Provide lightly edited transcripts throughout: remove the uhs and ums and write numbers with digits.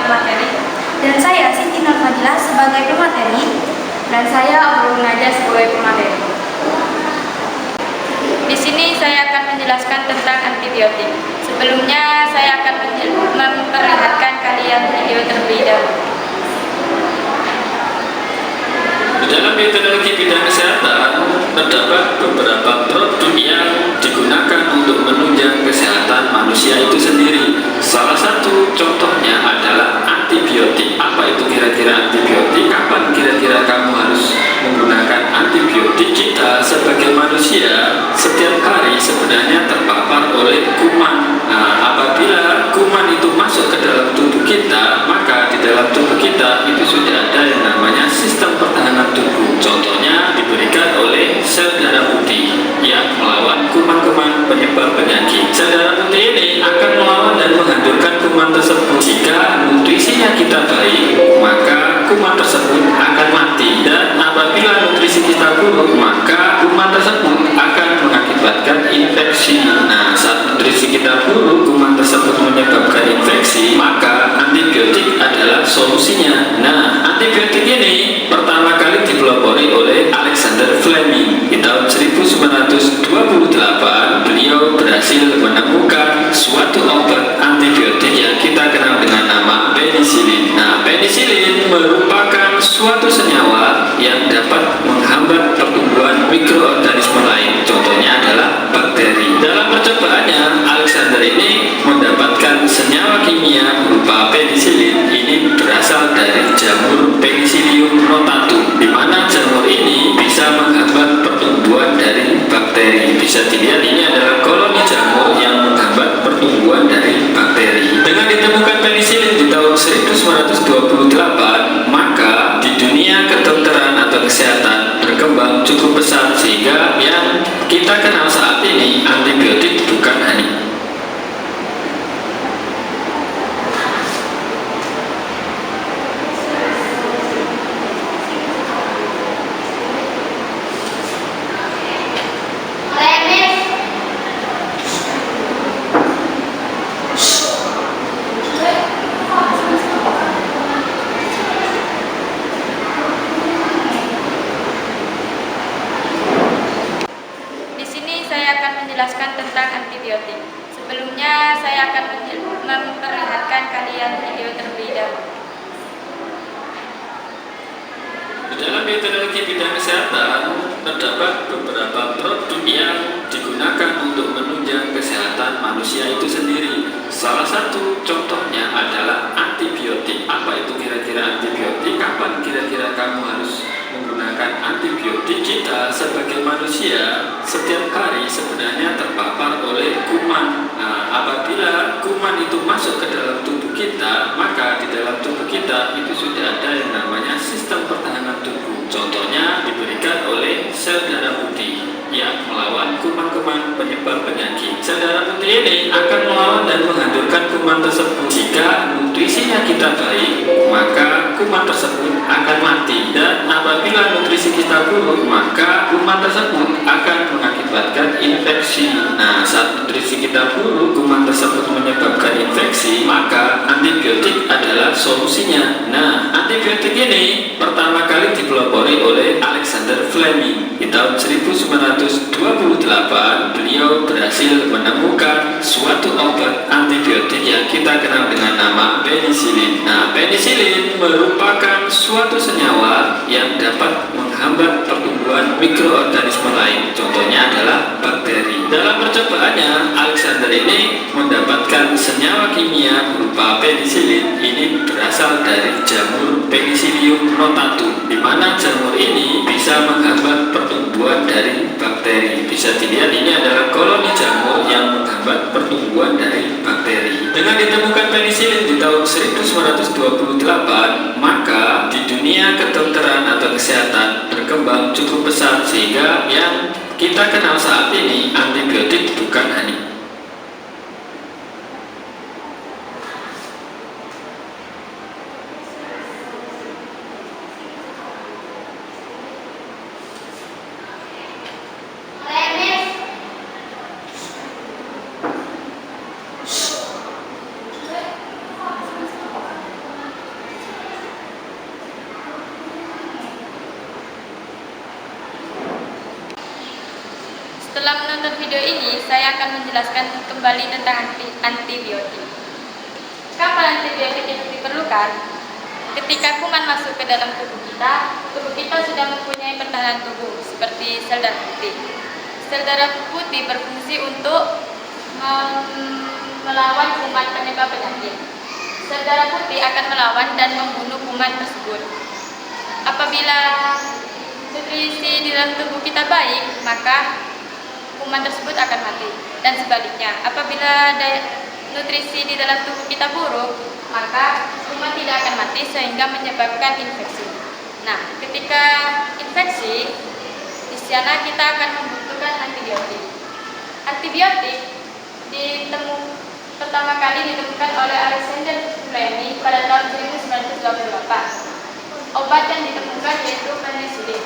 pemateri. Dan saya Siti Nurfadilah sebagai pemateri. Dan saya Aurul Naja sebagai pemateri. Di sini saya akan menjelaskan tentang antibiotik. Sebelumnya saya akan memperlihatkan kalian video terlebih dahulu. Di dalam teknologi bidang kesehatan, terdapat beberapa produk yang digunakan untuk menunjang kesehatan manusia itu sendiri. Salah satu contohnya adalah antibiotik. Apa itu kira-kira antibiotik? Kapan kira-kira kamu harus menggunakan antibiotik? Kita sebagai manusia setiap hari sebenarnya terpapar oleh kuman. Nah, apabila kuman itu masuk ke dalam tubuh kita, maka di dalam tubuh kita itu sudah ada yang namanya sistem pertahanan tubuh. Contohnya diberikan oleh sel darah putih yang melawan kuman-kuman penyebab penyakit. Sel darah putih ini akan melawan dan menghancurkan kuman tersebut. Jika nutrisinya kita baik, maka kuman tersebut akan mati. Dan apabila nutrisi kita buruk, maka kuman tersebut akan mengakibatkan infeksi. Nah, saat nutrisi kita buruk, kuman tersebut menyebabkan infeksi, maka antibiotik adalah solusinya. Nah, antibiotik ini pertama kali dipelopori oleh Alexander Fleming di tahun 1928. Beliau berhasil menemukan suatu obat antibiotik yang kita kenal dengan nama penisilin. Nah, penisilin merupakan suatu senyawa yang dapat menghambat pertumbuhan mikroorganisme lain. Contohnya adalah bakteri. Dalam percobaannya, Alexander ini mendapatkan senyawa kimia berupa penisilin. Ini berasal dari jamur Penicillium notatum, di mana jamur ini bisa menghambat pertumbuhan dari bakteri. Bisa dilihat ini adalah koloni jamur yang menghambat pertumbuhan dari bakteri. Dengan ditemukan penisilin di tahun 1928, maka di dunia kedokteran atau kesehatan berkembang cukup pesat sehingga yang kita kenal saat ini antibiotik bukan hanya menjelaskan tentang antibiotik. Sebelumnya saya akan memperlihatkan kalian video terlebih dahulu. Di dalam teknologi bidang kesehatan, terdapat beberapa produk yang digunakan untuk menunjang kesehatan manusia itu sendiri. Salah satu contohnya adalah antibiotik. Apa itu kira-kira antibiotik? Kapan kira-kira kamu harus menggunakan antibiotik? Kita sebagai manusia setiap hari sebenarnya terpapar oleh kuman. Nah, apabila kuman itu masuk ke dalam tubuh kita, maka di dalam tubuh kita itu sudah ada yang namanya sistem pertahanan tubuh. Contohnya diberikan oleh sel darah putih yang melawan kuman-kuman penyebab penyakit. Sel darah putih ini akan melawan dan menghancurkan kuman tersebut. Jika nutrisinya kita baik, maka kuman tersebut akan mati. Dan apabila nutrisi kita buruk, maka kuman tersebut akan mengakibatkan infeksi. Nah, saat nutrisi kita buruk, kuman tersebut menyebabkan infeksi, maka antibiotik adalah solusinya. Nah, antibiotik ini pertama kali dipelopori oleh Alexander Fleming di tahun 1928. Beliau berhasil menemukan suatu obat antibiotik yang kita kenal dengan nama penisilin. Nah, penisilin merupakan suatu senyawa yang dapat menghambat pertumbuhan mikroorganisme lain. Contohnya adalah bakteri. Dalam percobaannya, Alexander ini mendapatkan senyawa kimia berupa penisilin. Ini berasal dari jamur Penicillium notatum, di mana jamur ini bisa menghambat pertumbuhan dari bakteri. Bisa dilihat ini adalah koloni jamur yang menghambat pertumbuhan dari bakteri. Dengan ditemukan penisilin di tahun 1928, maka di dunia kedokteran atau kesehatan berkembang cukup pesat sehingga yang kita kenal saat ini antibiotik bukan hanya menonton video ini, saya akan menjelaskan kembali tentang antibiotik. Kapan antibiotik itu diperlukan? Ketika kuman masuk ke dalam tubuh kita sudah mempunyai pertahanan tubuh seperti sel darah putih. Sel darah putih berfungsi untuk melawan kuman penyebab penyakit. Sel darah putih akan melawan dan membunuh kuman tersebut. Apabila nutrisi di dalam tubuh kita baik, maka kuman tersebut akan mati. Dan sebaliknya, apabila nutrisi di dalam tubuh kita buruk, maka kuman tidak akan mati sehingga menyebabkan infeksi. Nah, ketika infeksi, di sana kita akan membutuhkan antibiotik. Antibiotik pertama kali ditemukan oleh Alexander Fleming pada tahun 1928. Obat yang ditemukan yaitu penisilin.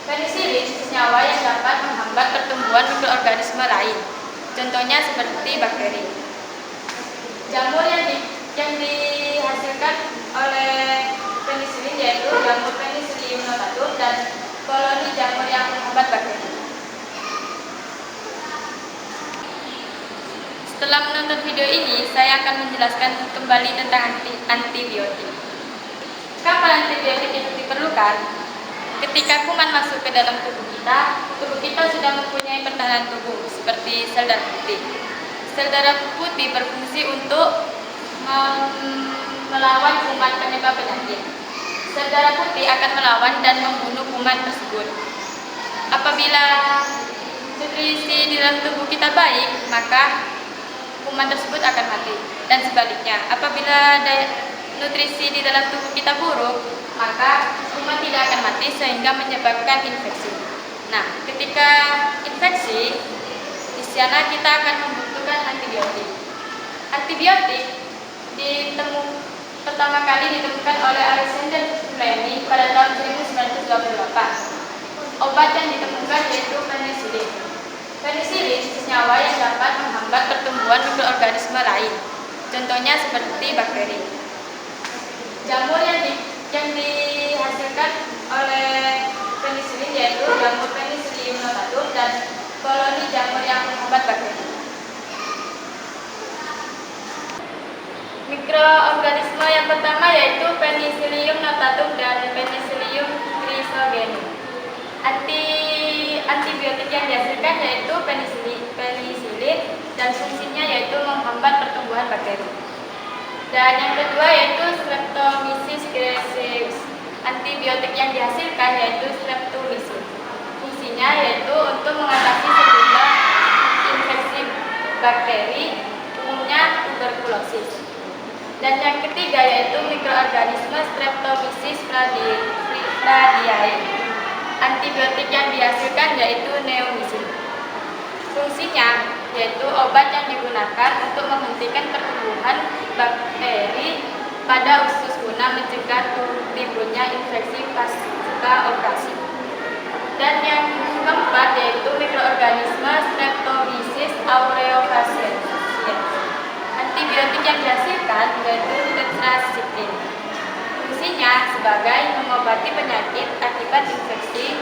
Penisilin senyawa yang dapat menghambat pertumbuhan mikroorganisme lain, contohnya seperti bakteri. Jamur yang dihasilkan oleh penisilin yaitu jamur Penicillium notatum dan koloni jamur yang menghambat bakteri. Setelah menonton video ini, saya akan menjelaskan kembali tentang antibiotik. Kapan antibiotik itu diperlukan? Ketika kuman masuk ke dalam tubuh kita sudah mempunyai pertahanan tubuh seperti sel darah putih. Sel darah putih berfungsi untuk melawan kuman penyebab penyakit. Sel darah putih akan melawan dan membunuh kuman tersebut. Apabila nutrisi di dalam tubuh kita baik, maka kuman tersebut akan mati. Dan sebaliknya, apabila nutrisi di dalam tubuh kita buruk, maka kuman tidak akan mati sehingga menyebabkan infeksi. Nah, ketika infeksi, di sana kita akan membutuhkan antibiotik. Antibiotik pertama kali ditemukan oleh Alexander Fleming pada tahun 1928. Obat yang ditemukan yaitu penisilin. Penisilin senyawa yang dapat menghambat pertumbuhan mikroorganisme lain, contohnya seperti bakteri. Jamur yang dihasilkan oleh penisilin yaitu jamur Penicillium notatum dan koloni jamur yang menghambat bakteri. Mikroorganisme yang pertama yaitu Penicillium notatum dan Penicillium chrysogenum. Antibiotik yang dihasilkan yaitu penisilin dan fungsinya yaitu menghambat pertumbuhan bakteri. Dan yang kedua yaitu Streptomyces cereus. Antibiotik yang dihasilkan yaitu streptomycin. Fungsinya yaitu untuk mengatasi sejumlah infeksi bakteri, umumnya tuberkulosis. Dan yang ketiga yaitu mikroorganisme Streptomyces radiae. Antibiotik yang dihasilkan yaitu neomycin. Fungsinya yaitu obat yang digunakan untuk menghentikan pertumbuhan bakteri pada usus guna mencegah timbulnya infeksi pasca operasi. Dan yang keempat yaitu mikroorganisme Streptomyces aureofaciens. Antibiotik yang dihasilkan yaitu tetracycline. Fungsinya sebagai mengobati penyakit akibat infeksi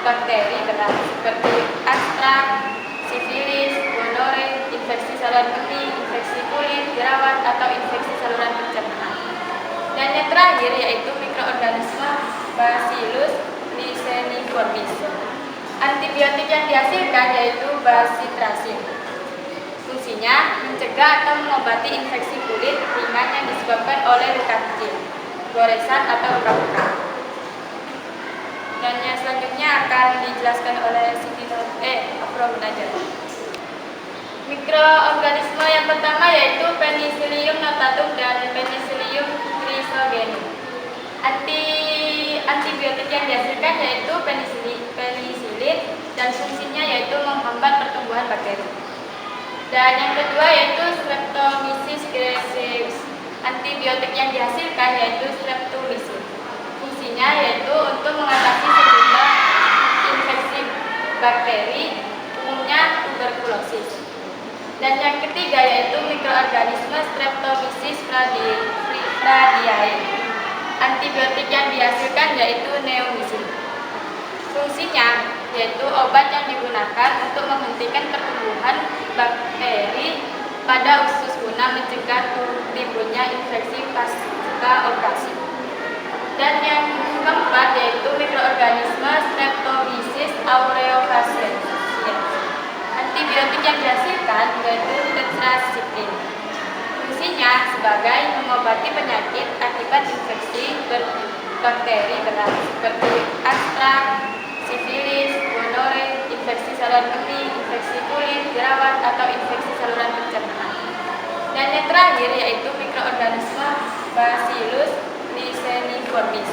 bakteri berat seperti antraks, sifilis, gonore, infeksi saluran kemih, infeksi kulit, jerawat, atau infeksi saluran pencernaan. Dan yang terakhir yaitu mikroorganisme Bacillus licheniformis. Antibiotik yang dihasilkan yaitu bacitracin. Fungsinya mencegah atau mengobati infeksi kulit ringan yang disebabkan oleh luka kecil, goresan atau luka-luka. Dan yang selanjutnya akan dijelaskan oleh Afro Munajat. Mikroorganisme yang pertama yaitu Penicillium notatum dan Penicillium chrysogenum. Antibiotik yang dihasilkan yaitu penisilin dan fungsinya yaitu menghambat pertumbuhan bakteri. Dan yang kedua yaitu Streptomyces cereus. Antibiotik yang dihasilkan yaitu streptomycin. Fungsinya yaitu untuk mengatasi sejumlah infeksi bakteri, umumnya tuberkulosis. Dan yang ketiga yaitu mikroorganisme Streptomyces radiae. Antibiotik yang dihasilkan yaitu neomycin. Fungsinya yaitu obat yang digunakan untuk menghentikan pertumbuhan bakteri pada usus guna mencegah timbulnya infeksi pasca operasi. Dan yang keempat yaitu mikroorganisme Streptomyces aureus. Antibiotik yang dihasilkan yaitu tetracycline. Fungsinya sebagai mengobati penyakit akibat infeksi bakteri berat seperti antraks, sifilis, gonore, infeksi saluran kemih, infeksi kulit, jerawat, atau infeksi saluran pencernaan. Dan yang terakhir yaitu mikroorganisme Bacillus liseniformis.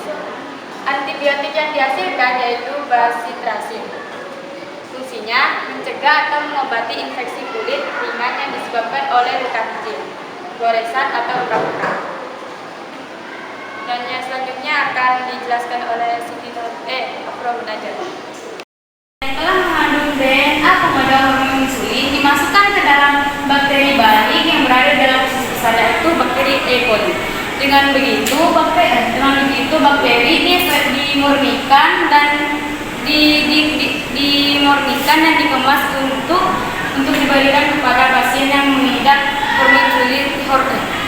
Antibiotik yang dihasilkan yaitu bacitracin. Fungsinya mencegah atau mengobati infeksi kulit ringan yang disebabkan oleh luka kecil, goresan atau luka bekal. Dan yang selanjutnya akan dijelaskan oleh Siti Afromun aja. Telah mengandung DNA pemegang hormon insulin dimasukkan ke dalam bakteri baik yang berada dalam usus besar, yaitu bakteri E. coli. Dengan begitu bakteri ini dimurnikan dan dimurnikan dan dikemas untuk diberikan kepada pasien yang mengidap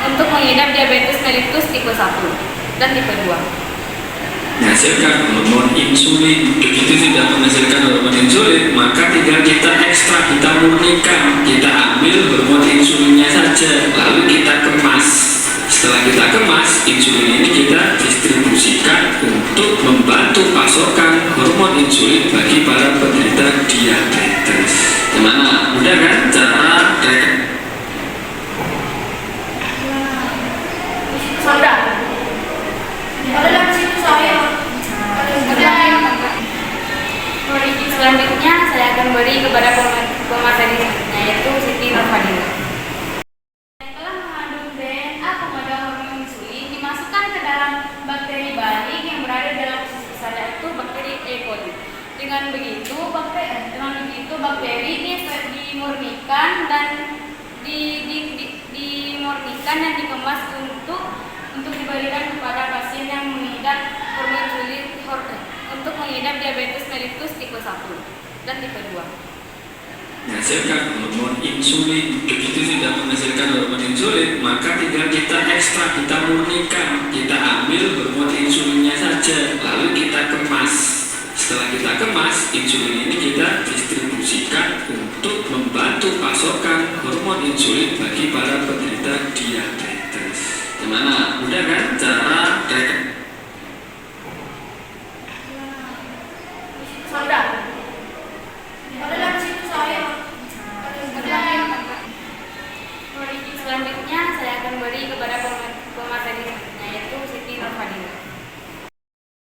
untuk mengidap diabetes mellitus tipe 1 dan tipe 2. Menghasilkan hormon insulin. Begitu sudah menghasilkan hormon insulin, maka tinggal kita ekstrak, kita murnikan, kita ambil hormon insulinnya saja, lalu kita kemas. Setelah kita kemas, insulin ini kita distribusikan untuk membantu pasokan hormon insulin bagi para penderita diabetes. Gimana? Mudah kan cara Selanjutnya saya akan beri kepada pemateri yaitu Siti Nurfadila. Telah mengandung DNA pemegang hormon insulin dimasukkan ke dalam bakteri baik yang berada dalam usus besar, yaitu bakteri E. coli. Dengan begitu bakteri ini dimurnikan dan dimurnikan dan dikemas untuk diberikan kepada pasien yang mengidap untuk mengidap diabetes mellitus tipe 1 dan tipe 2. Menghasilkan hormon insulin. Begitu sudah menghasilkan hormon insulin, maka tinggal kita ekstrak, kita murnikan, kita ambil hormon insulinnya saja, lalu kita kemas. Setelah kita kemas, insulin ini kita distribusikan untuk membantu pasokan hormon insulin bagi para penderita diabetes. Gimana? Mudah kan cara Selanjutnya saya akan beri kepada pemateri yaitu Siti Nurfadila.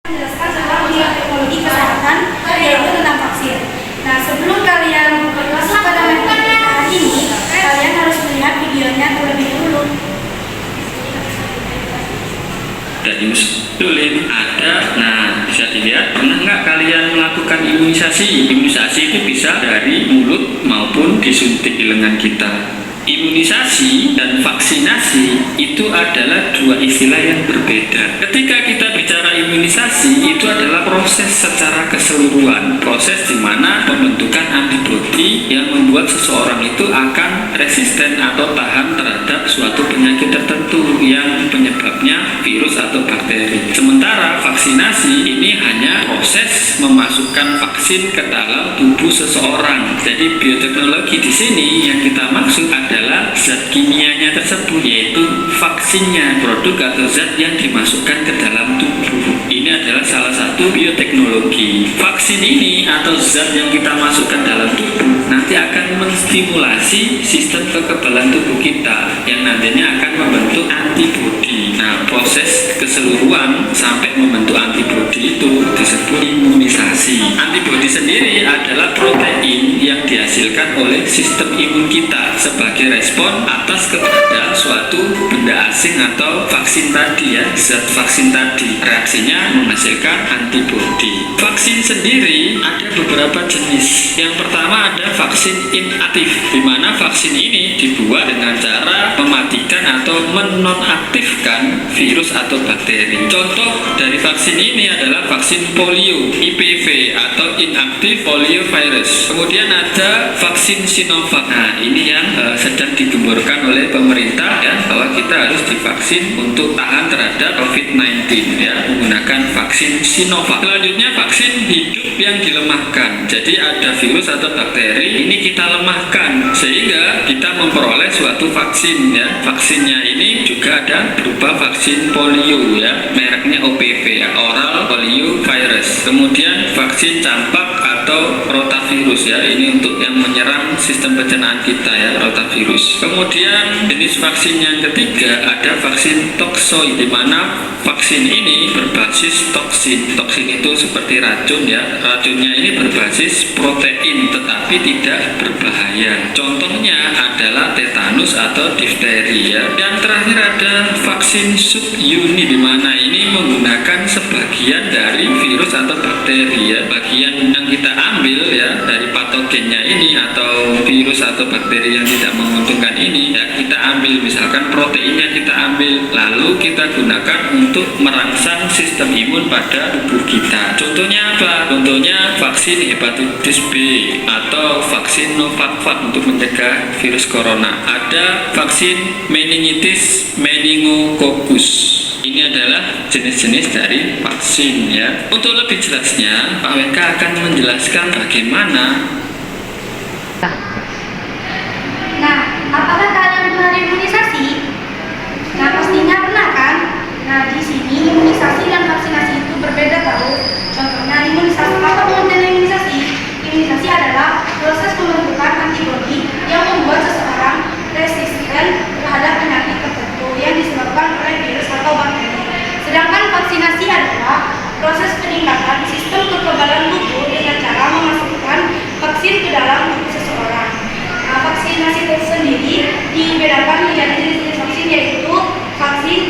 Menjelaskan tentang teknologi kesehatan yaitu tentang vaksin. Nah, sebelum kalian masuk pada materi hari ini, kalian harus melihat videonya terlebih dahulu. dan insulin ada. Nah, bisa dilihat, pernah nggak kalian melakukan imunisasi? Imunisasi itu bisa dari mulut maupun disuntik di lengan kita. Imunisasi dan vaksinasi itu adalah dua istilah yang berbeda. Ketika kita bicara imunisasi, itu adalah proses secara keseluruhan, proses di mana pembentukan antibodi yang membuat seseorang itu akan resisten atau tahan terhadap suatu penyakit tertentu yang penyebabnya virus atau bakteri. Sementara vaksinasi ini hanya proses memasukkan vaksin ke dalam tubuh seseorang. Jadi bioteknologi di sini yang kita maksud adalah zat kimianya tersebut, yaitu vaksinnya, produk atau zat yang dimasukkan ke dalam tubuh. Ini adalah salah satu bioteknologi. Vaksin ini atau zat yang kita masukkan dalam tubuh nanti akan menstimulasi sistem kekebalan tubuh kita yang nantinya akan membentuk antibodi. Nah, proses keseluruhan sampai membentuk antibodi itu disebut imunisasi. Antibodi sendiri adalah protein yang dihasilkan oleh sistem imun kita sebagai respon atas keberadaan suatu benda asing atau vaksin tadi ya, zat vaksin tadi. Reaksinya menghasilkan antibodi. Vaksin sendiri ada beberapa jenis. Yang pertama ada vaksin inaktif, di mana vaksin ini dibuat dengan cara mematikan atau menonaktifkan virus atau bakteri. Contoh dari vaksin ini adalah vaksin polio, IPV atau inactive polio virus. Kemudian ada vaksin Sinovac. Nah, ini yang sedang digemborkan oleh pemerintah ya, bahwa kita harus divaksin untuk tahan terhadap COVID-19 ya, menggunakan vaksin Sinovac. Selanjutnya vaksin hidup yang dilemahkan. Jadi ada virus atau bakteri ini kita lemahkan sehingga kita memperoleh suatu vaksin ya. Vaksinnya ini juga ada berupa vaksin polio ya, mereknya OPV ya, oral polio virus. Kemudian vaksin campak atau rotavirus ya, ini untuk yang menyerang sistem pencernaan kita ya, rotavirus. Kemudian jenis vaksin yang ketiga ada vaksin toksoid, di mana vaksin ini berbasis toksin. Toksin itu seperti racun ya, racunnya ini berbasis protein tetapi tidak berbahaya. Contohnya adalah tetanus atau difteri ya. Yang terakhir ada vaksin subunit, di mana ini menggunakan sebagian dari virus atau bakteri ya, bagian yang kita ambil ya dari patogennya ini atau virus atau bakteri yang tidak menguntungkan ini ya, kita ambil misalkan proteinnya kita ambil, lalu kita gunakan untuk merangsang sistem imun pada tubuh kita. Contohnya apa? Contohnya vaksin hepatitis B atau vaksin Novavax untuk mencegah virus corona. Ada vaksin meningitis meningococcus. Ini adalah jenis-jenis dari vaksin ya. Untuk lebih jelasnya, Pak WK akan menjelaskan bagaimana. Nah, apakah kalian pernah imunisasi? Nah, pastinya pernah kan? Nah, di sini imunisasi dan vaksinasi itu berbeda tahu. Contohnya imunisasi, apa pengertian imunisasi? Imunisasi adalah proses pembentukan antibodi yang membuat seseorang resisten terhadap penyakit tertentu yang disebabkan oleh virus atau bakteri. Sedangkan vaksinasi adalah proses peningkatan sistem kekebalan tubuh dengan cara memasukkan vaksin ke dalam tubuh seseorang. Nah, vaksinasi itu sendiri dibedakan menjadi jenis-jenis vaksin, yaitu vaksin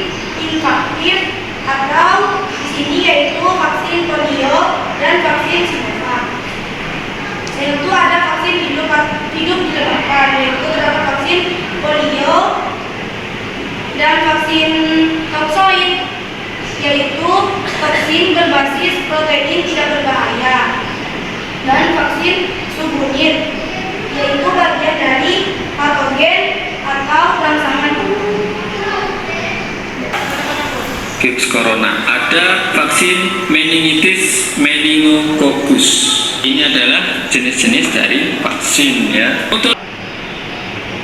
infaktif atau di sini yaitu vaksin polio dan vaksin Sinovac. Yaitu ada vaksin hidup dilemahkan, yaitu terdapat vaksin polio dan vaksin toksoid, yaitu vaksin berbasis protein tidak berbahaya, dan vaksin subunit, yaitu bagian dari patogen atau rangsangan virus corona. Ada vaksin meningitis meningococcus. Ini adalah jenis-jenis dari vaksin ya. Untuk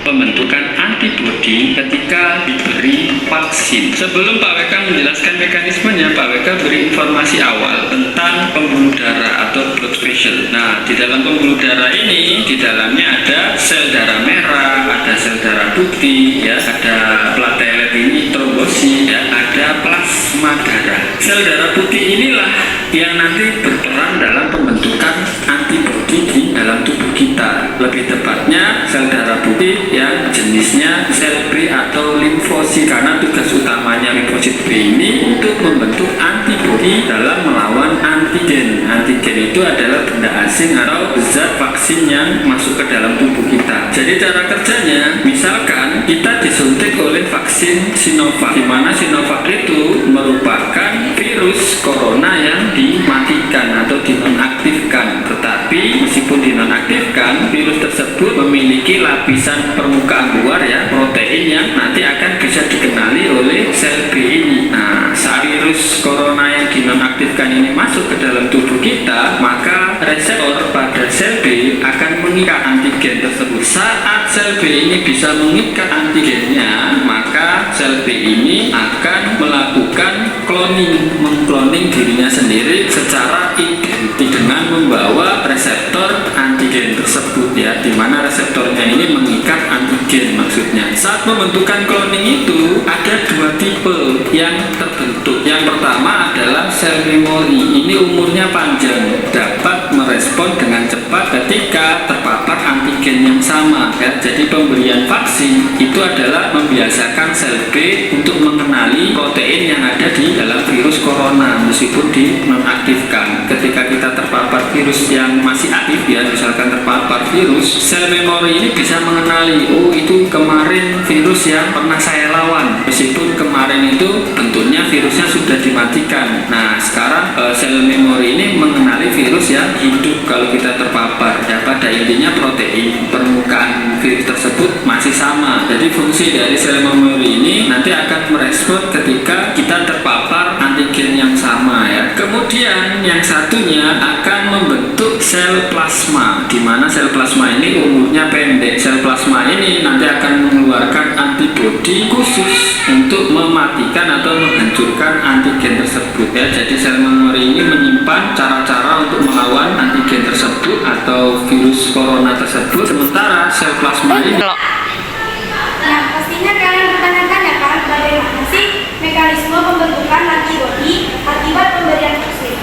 pembentukan antibodi ketika diberi vaksin. Sebelum Pak WK menjelaskan mekanismenya, Pak WK beri informasi awal tentang pembuluh darah atau blood vessel. Nah, di dalam pembuluh darah ini, di dalamnya ada sel darah merah, ada sel darah putih, ya, ada platelet ini, trombosit, ya, ada plasma darah. Sel darah putih inilah yang nanti berperan dalam pembentukan antibodi di dalam tubuh kita. Lebih tepatnya sel darah putih yang jenisnya sel B atau limfosit, karena tugas utamanya limfosit B ini untuk membentuk antibodi dalam melawan antigen. Antigen itu adalah benda asing atau zat vaksin yang masuk ke dalam tubuh kita. Jadi cara kerjanya, misalkan kita disuntik oleh vaksin Sinovac, di mana Sinovac itu merupakan virus corona yang dimatikan atau dinonaktifkan. Tetapi meskipun dinonaktifkan, virus tersebut memiliki lapisan permukaan luar ya, protein yang nanti akan bisa dikenali oleh sel B ini. Nah, saat virus corona yang dinonaktifkan ini masuk ke dalam tubuh kita, maka reseptor pada sel B akan mengikat antigen tersebut. Saat sel B ini bisa mengikat antigennya, maka sel B ini akan melakukan cloning, mengkloning dirinya sendiri secara identik dengan membawa reseptor antigen tersebut ya, di mana reseptornya ini mengikat antigen maksudnya. Saat pembentukan cloning itu ada dua tipe yang terbentuk. Yang pertama adalah sel memori. Ini umurnya panjang, dapat merespon dengan cepat ketika terpapar antigen antigen yang sama ya. Jadi pemberian vaksin itu adalah membiasakan sel B untuk mengenali protein yang ada di dalam virus corona meskipun dinonaktifkan. Ketika kita terpapar virus yang masih aktif ya, misalkan terpapar virus, sel memori ini bisa mengenali, oh itu kemarin virus yang pernah saya lawan meskipun kemarin itu bentuknya virusnya sudah dimatikan. Nah sekarang sel memori ini mengenali virus yang hidup kalau kita terpapar ya. Pada intinya protein permukaan virus tersebut masih sama. Jadi fungsi dari sel memori ini nanti akan merespon ketika kita terpapar antigen yang sama ya. Kemudian yang satunya akan membentuk sel plasma, di mana sel plasma ini umurnya pendek. Sel plasma ini nanti akan mengeluarkan antibodi khusus untuk mematikan atau menghancurkan antigen tersebut ya. Jadi sel memori ini menyimpan cara-cara untuk melawan antigen tersebut atau virus corona tersebut, sementara sel plasma ini Nah, pastinya kalian bertanya-tanya kan, bagaimana sih mekanisme pembentukan antibodi akibat pemberian vaksin?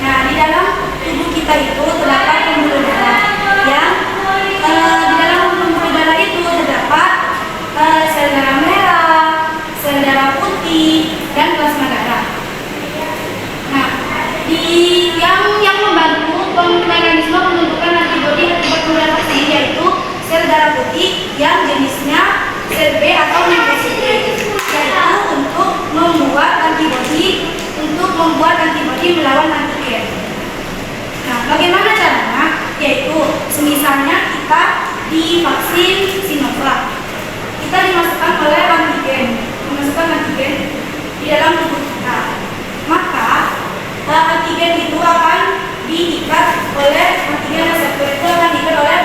Nah, di dalam tubuh kita itu terdapat pembuluh darah yang di dalam pembuluh darah itu terdapat sel darah merah, sel darah putih, dan plasma darah. Nah, yang membantu mekanisme pembentukan antibodi akibat pemberian vaksin yaitu sel darah putih yang jenisnya sel B atau limfosit B, yaitu untuk membuat antibodi melawan antigen. Nah, bagaimana caranya? Yaitu semisalnya kita divaksin Sinovac, kita dimasukkan antigen di dalam tubuh kita, maka antigen itu akan diikat oleh antigen reseptor, itu akan diikat oleh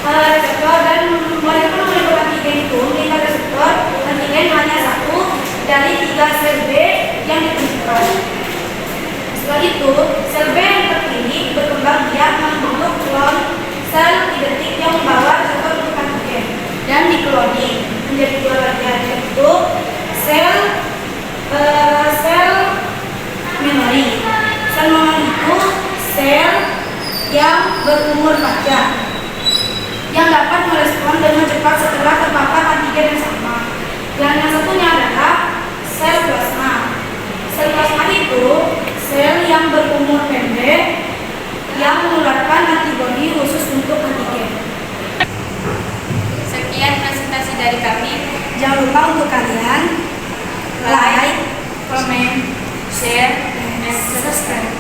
reseptor, dan molekul antigen itu mengikat reseptor antigen hanya satu dari 3 sel B yang ditentukan. Setelah itu, sel B yang terpilih berkembang biak membentuk klon sel identik yang membawa reseptor untuk antigen dan dikloning menjadi 2 bagian, yaitu sel memori. Sel memori itu sel yang berumur panjang yang dapat merespon dengan cepat setelah terpapar antigen yang sama. Dan yang satunya adalah sel plasma. Sel plasma itu sel yang berumur pendek yang mengeluarkan antibodi khusus untuk antigen. Sekian presentasi dari kami. Jangan lupa untuk kalian like, comment, share, and subscribe.